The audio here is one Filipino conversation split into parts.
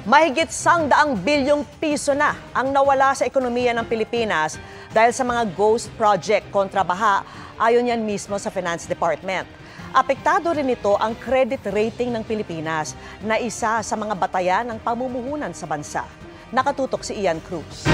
Mahigit 100 bilyong piso na ang nawala sa ekonomiya ng Pilipinas dahil sa mga ghost project kontra baha, ayon yan mismo sa Finance Department. Apektado rin ito ang credit rating ng Pilipinas na isa sa mga batayan ng pamumuhunan sa bansa. Nakatutok si Ian Cruz.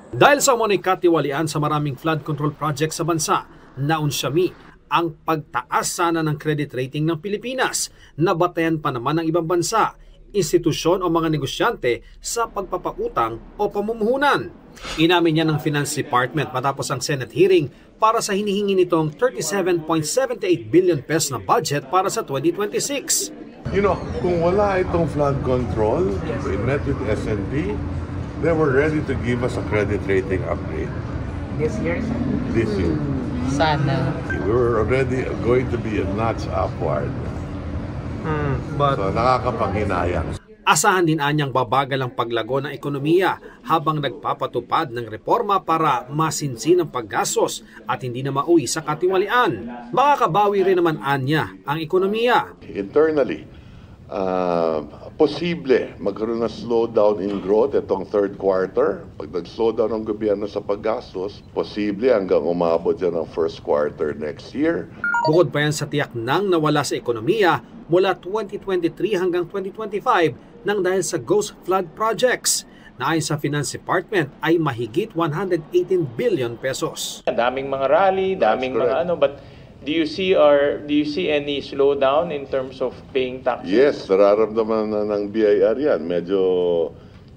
Dahil sa umunay katiwalian sa maraming flood control project sa bansa, naunsyami ang pagtaas sana ng credit rating ng Pilipinas na batayan pa naman ng ibang bansa, institusyon o mga negosyante sa pagpapautang o pamumuhunan. Inamin niya ng Finance Department matapos ang Senate hearing para sa hinihingi nitong 37.78 billion pesos na budget para sa 2026. Kung wala itong flood control, we met with S&P, they were ready to give us a credit rating upgrade. This year? This year. Sana. We were already going to be a notch upward. So nakakapanghinayang. Asahan din anyang babagal ang paglago ng ekonomiya habang nagpapatupad ng reforma para masinsin ang paggastos at hindi na mauwi sa katiwalian. Makakabawi rin naman anya ang ekonomiya. Internally, posible magkaroon ng slowdown in growth itong third quarter. Pag nag-slowdown ang gobyerno sa paggastos, posible hanggang umabot yan ng first quarter next year. Bukod pa yan sa tiyak nang nawala sa ekonomiya mula 2023 hanggang 2025 nang dahil sa ghost flood projects na ayon sa Finance Department ay mahigit 118 billion pesos. Daming mga rally, daming mga but do you see any slowdown in terms of paying taxes? Yes, nararamdaman na ng BIR yan. Medyo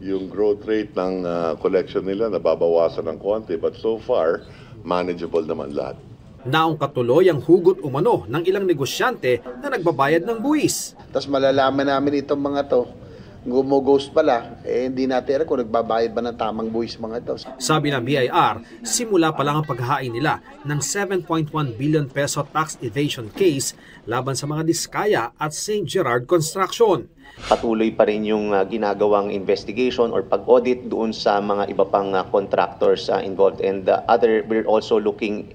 yung growth rate ng collection nila nababawasan ng konti, but so far manageable naman lahat. Naong katuloy ang hugot umano ng ilang negosyante na nagbabayad ng buwis. Tapos malalaman namin itong mga to, ghost pala, hindi natin alam kung nagbabayad ba ng tamang buwis mga ito. Sabi ng BIR, simula pa lang ang paghahain nila ng 7.1 billion peso tax evasion case laban sa mga Diskaya at St. Gerard Construction. Patuloy pa rin yung ginagawang investigation or pag-audit doon sa mga iba pang contractors involved, and we're also looking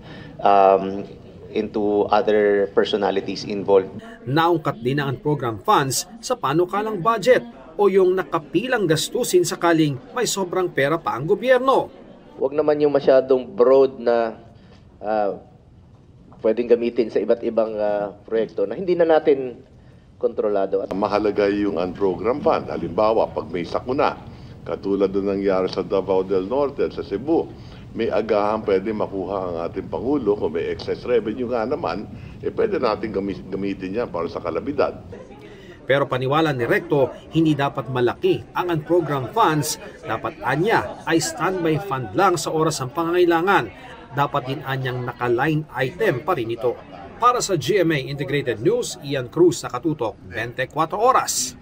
into other personalities involved. Naungkat din ang program funds sa panukalang budget o yung nakapilang gastusin sakaling may sobrang pera pa ang gobyerno. Huwag naman yung masyadong broad na pwedeng gamitin sa iba't ibang proyekto na hindi na natin kontrolado. Mahalaga yung unprogrammed fund. Halimbawa, pag may sakuna, katulad doon nangyari sa Davao del Norte at sa Cebu, may agahan pwede makuha ang ating Pangulo. Kung may excess revenue nga naman, pwede natin gamitin yan para sa kalabidad. Pero paniwala ni Recto, hindi dapat malaki ang unprogrammed funds. Dapat anya ay standby fund lang sa oras ng pangangailangan. Dapat din anyang naka-line item pa rin ito. Para sa GMA Integrated News, Ian Cruz, Nakatutok, 24 Oras.